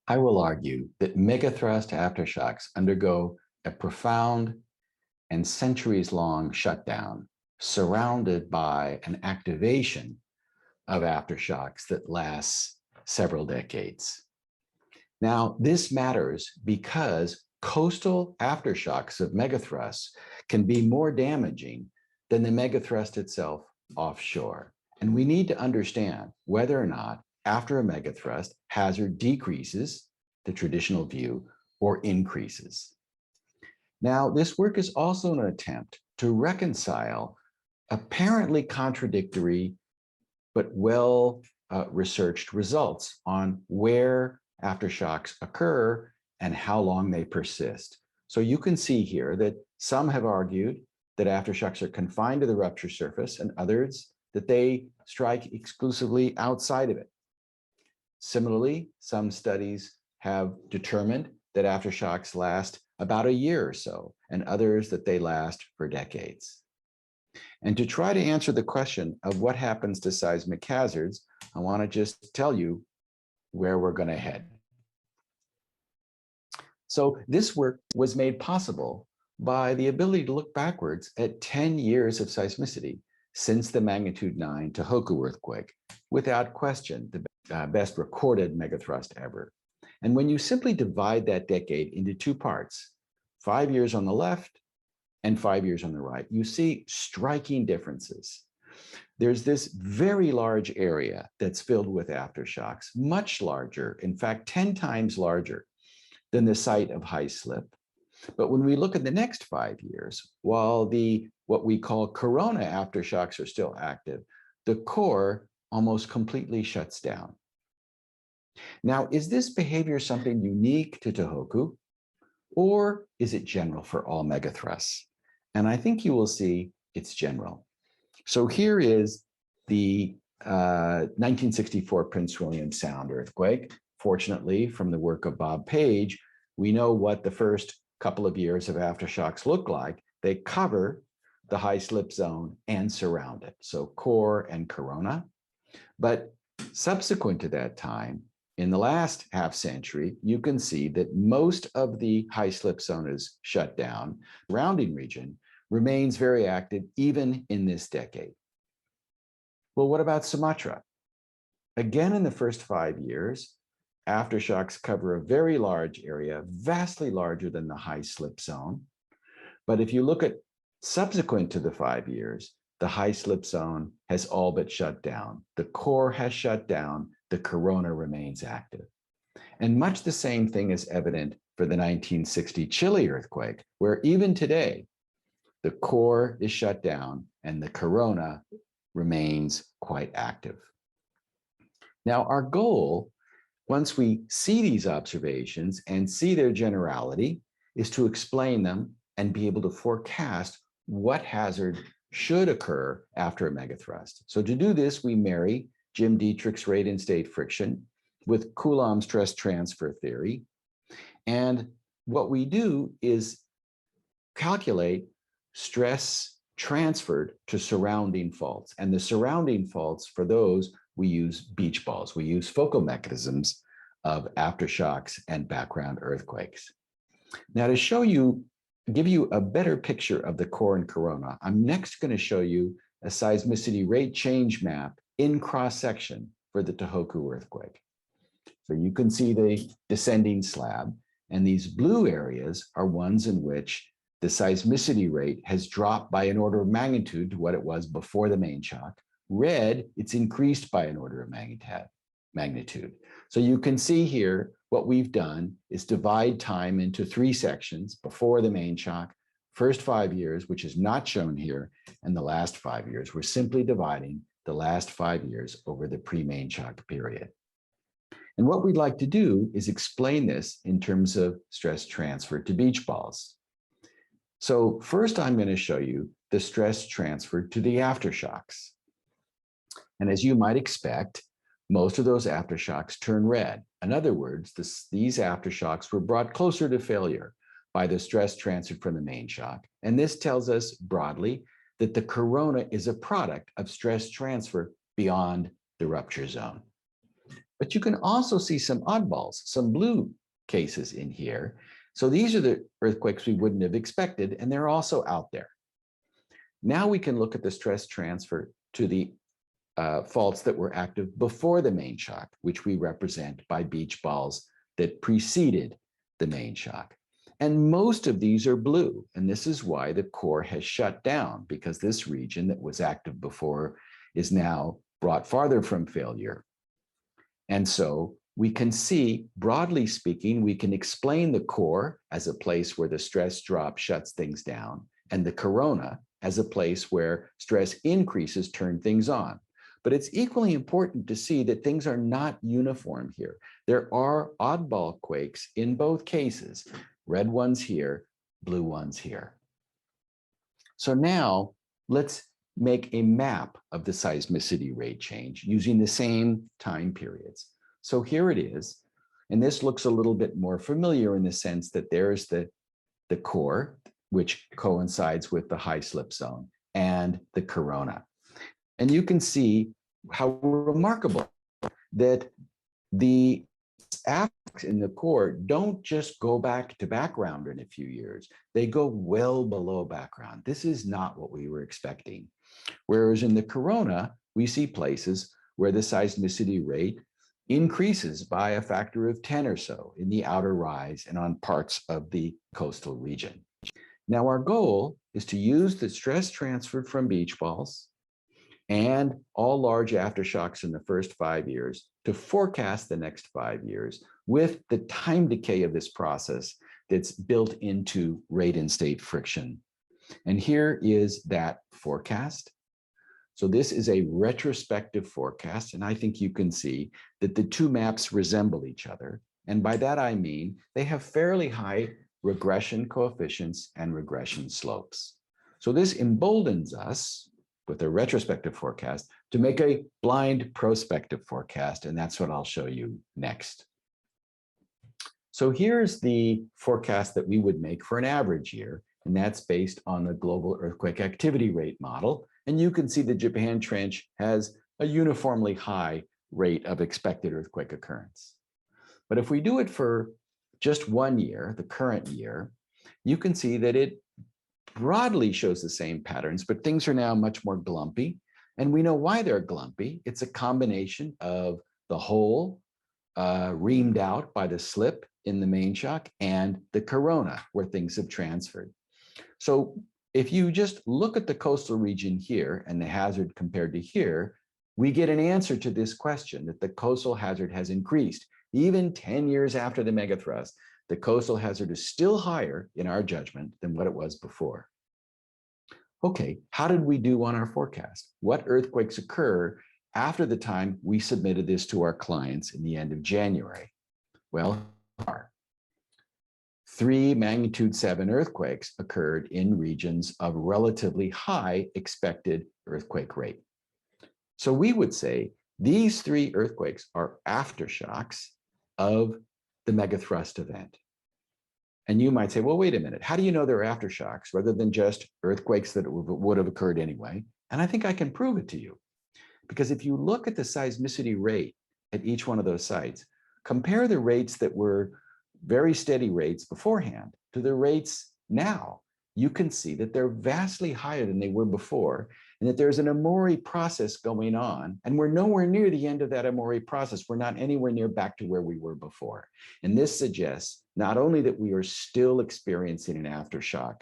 I will argue that megathrust aftershocks undergo a profound and centuries-long shutdown surrounded by an activation of aftershocks that lasts several decades. Now, this matters because coastal aftershocks of megathrusts can be more damaging than the megathrust itself offshore. And we need to understand whether or not after a megathrust, hazard decreases, the traditional view, or increases. Now, this work is also an attempt to reconcile apparently contradictory but well researched results on where aftershocks occur and how long they persist. So you can see here that some have argued that aftershocks are confined to the rupture surface and others that they strike exclusively outside of it. Similarly, some studies have determined that aftershocks last about a year or so, and others that they last for decades. And to try to answer the question of what happens to seismic hazards, I want to just tell you where we're going to head. So this work was made possible by the ability to look backwards at 10 years of seismicity since the magnitude 9 Tohoku earthquake, without question, the best recorded megathrust ever. And when you simply divide that decade into two parts, 5 years on the left and 5 years on the right, you see striking differences. There's this very large area that's filled with aftershocks, much larger, in fact, 10 times larger than the site of high slip. But when we look at the next 5 years, while what we call corona aftershocks are still active, the core almost completely shuts down. Now, is this behavior something unique to Tohoku, or is it general for all megathrusts? And I think you will see it's general. So here is the 1964 Prince William Sound earthquake. Fortunately, from the work of Bob Page, we know what the first couple of years of aftershocks look like. They cover the high slip zone and surround it, so core and corona. But subsequent to that time, in the last half century, you can see that most of the high slip zone is shut down. The surrounding region remains very active even in this decade. Well, what about Sumatra? Again, in the first 5 years, aftershocks cover a very large area, vastly larger than the high slip zone. But if you look at subsequent to the 5 years, the high slip zone has all but shut down. The core has shut down. The corona remains active. And much the same thing is evident for the 1960 Chile earthquake, where even today, the core is shut down and the corona remains quite active. Now, our goal, once we see these observations and see their generality, is to explain them and be able to forecast what hazard should occur after a megathrust. So to do this, we marry Jim Dietrich's rate and state friction with Coulomb stress transfer theory. And what we do is calculate stress transferred to surrounding faults. And the surrounding faults, for those, we use beach balls. We use focal mechanisms of aftershocks and background earthquakes. Now, to show you, give you a better picture of the core and corona, I'm next going to show you a seismicity rate change map in cross-section for the Tohoku earthquake. So you can see the descending slab, and these blue areas are ones in which the seismicity rate has dropped by an order of magnitude to what it was before the main shock. Red, it's increased by an order of magnitude. So you can see here what we've done is divide time into 3 sections: before the main shock, first 5 years, which is not shown here, and the last 5 years. We're simply dividing the last 5 years over the pre-main shock period. And what we'd like to do is explain this in terms of stress transfer to beach balls. So first, I'm going to show you the stress transferred to the aftershocks. And as you might expect, most of those aftershocks turn red. In other words, these aftershocks were brought closer to failure by the stress transferred from the main shock. And this tells us broadly that the corona is a product of stress transfer beyond the rupture zone. But you can also see some oddballs, some blue cases in here. So these are the earthquakes we wouldn't have expected, and they're also out there. Now we can look at the stress transfer to the faults that were active before the main shock, which we represent by beach balls that preceded the main shock. And most of these are blue, and this is why the core has shut down, because this region that was active before is now brought farther from failure. And so we can see, broadly speaking, we can explain the core as a place where the stress drop shuts things down, and the corona as a place where stress increases turn things on. But it's equally important to see that things are not uniform here. There are oddball quakes in both cases, red ones here, blue ones here. So now let's make a map of the seismicity rate change using the same time periods. So here it is, and this looks a little bit more familiar in the sense that there's the core, which coincides with the high slip zone, and the corona. And you can see how remarkable that the aftershocks in the core don't just go back to background in a few years. They go well below background. This is not what we were expecting. Whereas in the corona, we see places where the seismicity rate increases by a factor of 10 or so in the outer rise and on parts of the coastal region. Now, our goal is to use the stress transferred from beach balls and all large aftershocks in the first 5 years to forecast the next 5 years with the time decay of this process that's built into rate and state friction. And here is that forecast. So this is a retrospective forecast, and I think you can see that the two maps resemble each other. And by that I mean they have fairly high regression coefficients and regression slopes. So this emboldens us with a retrospective forecast to make a blind prospective forecast, and that's what I'll show you next. So here's the forecast that we would make for an average year, and that's based on the global earthquake activity rate model. And you can see the Japan Trench has a uniformly high rate of expected earthquake occurrence. But if we do it for just 1 year, the current year, you can see that it broadly shows the same patterns, but things are now much more glumpy. And we know why they're glumpy. It's a combination of the hole reamed out by the slip in the main shock and the corona where things have transferred. So if you just look at the coastal region here and the hazard compared to here, we get an answer to this question that the coastal hazard has increased. Even 10 years after the megathrust, the coastal hazard is still higher in our judgment than what it was before. Okay, how did we do on our forecast? What earthquakes occur after the time we submitted this to our clients in the end of January? Well, 3 magnitude 7 earthquakes occurred in regions of relatively high expected earthquake rate. So we would say these 3 earthquakes are aftershocks of the megathrust event. And you might say, well, wait a minute, how do you know they're aftershocks rather than just earthquakes that would have occurred anyway? And I think I can prove it to you. Because if you look at the seismicity rate at each one of those sites, compare the rates that were very steady rates beforehand to the rates now, you can see that they're vastly higher than they were before, and that there's an Amori process going on, and we're nowhere near the end of that Amori process. We're not anywhere near back to where we were before. And this suggests not only that we are still experiencing an aftershock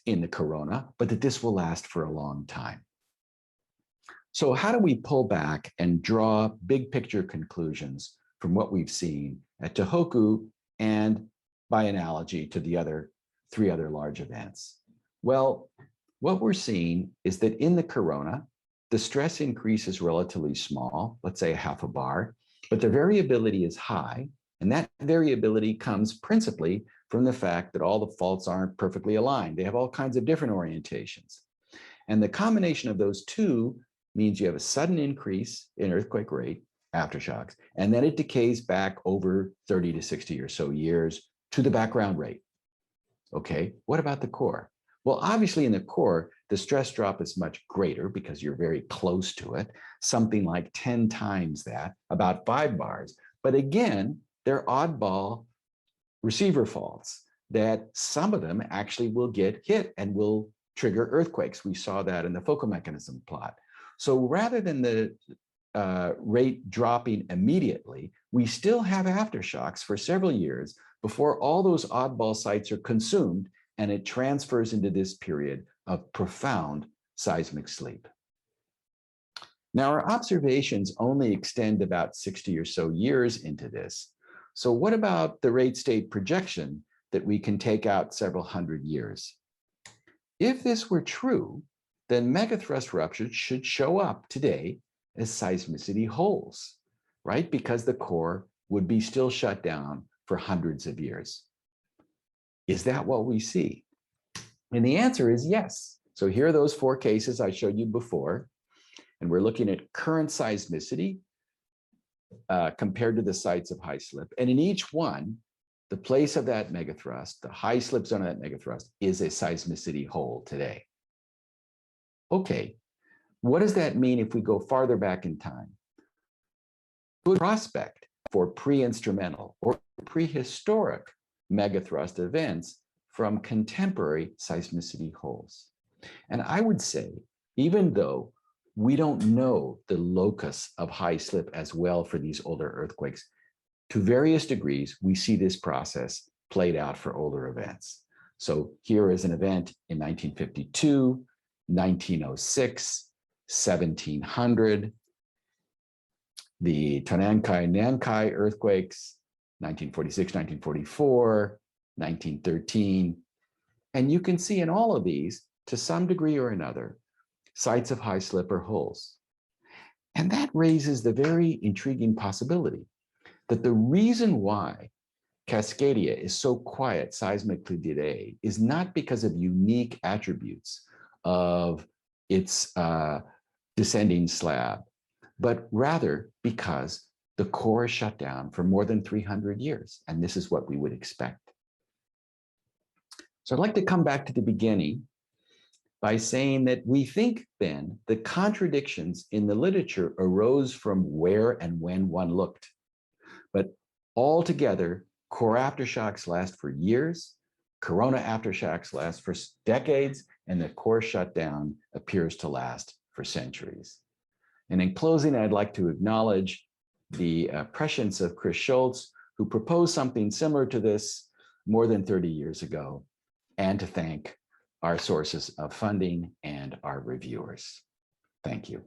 in the corona, but that this will last for a long time. So how do we pull back and draw big picture conclusions from what we've seen at Tohoku and by analogy to the 3 other large events? Well, what we're seeing is that in the corona, the stress increase is relatively small, let's say 1/2 bar, but the variability is high. And that variability comes principally from the fact that all the faults aren't perfectly aligned. They have all kinds of different orientations. And the combination of those two means you have a sudden increase in earthquake rate, aftershocks, and then it decays back over 30 to 60 or so years to the background rate. Okay, what about the core? Well, obviously in the core, the stress drop is much greater because you're very close to it, something like 10 times that, about 5 bars. But again, they're oddball receiver faults that some of them actually will get hit and will trigger earthquakes. We saw that in the focal mechanism plot. So rather than the rate dropping immediately, we still have aftershocks for several years before all those oddball sites are consumed and it transfers into this period of profound seismic sleep. Now, our observations only extend about 60 or so years into this. So what about the rate state projection that we can take out several hundred years? If this were true, then megathrust ruptures should show up today as seismicity holes, right? Because the core would be still shut down for hundreds of years. Is that what we see? And the answer is yes. So here are those 4 cases I showed you before, and we're looking at current seismicity compared to the sites of high slip. And in each one, the place of that megathrust, the high slip zone of that megathrust, is a seismicity hole today. Okay, what does that mean if we go farther back in time? Good prospect for pre-instrumental or prehistoric megathrust events from contemporary seismicity holes. And I would say, even though we don't know the locus of high slip as well for these older earthquakes, to various degrees, we see this process played out for older events. So here is an event in 1952, 1906, 1700, the Tonankai-Nankai earthquakes, 1946, 1944, 1913. And you can see in all of these, to some degree or another, sites of high slip or holes. And that raises the very intriguing possibility that the reason why Cascadia is so quiet seismically today is not because of unique attributes of its descending slab, but rather because the core is shut down for more than 300 years. And this is what we would expect. So I'd like to come back to the beginning by saying that we think then the contradictions in the literature arose from where and when one looked. But altogether, core aftershocks last for years, corona aftershocks last for decades, and the core shutdown appears to last for centuries. And in closing, I'd like to acknowledge the prescience of Chris Schultz, who proposed something similar to this more than 30 years ago, and to thank our sources of funding and our reviewers. Thank you.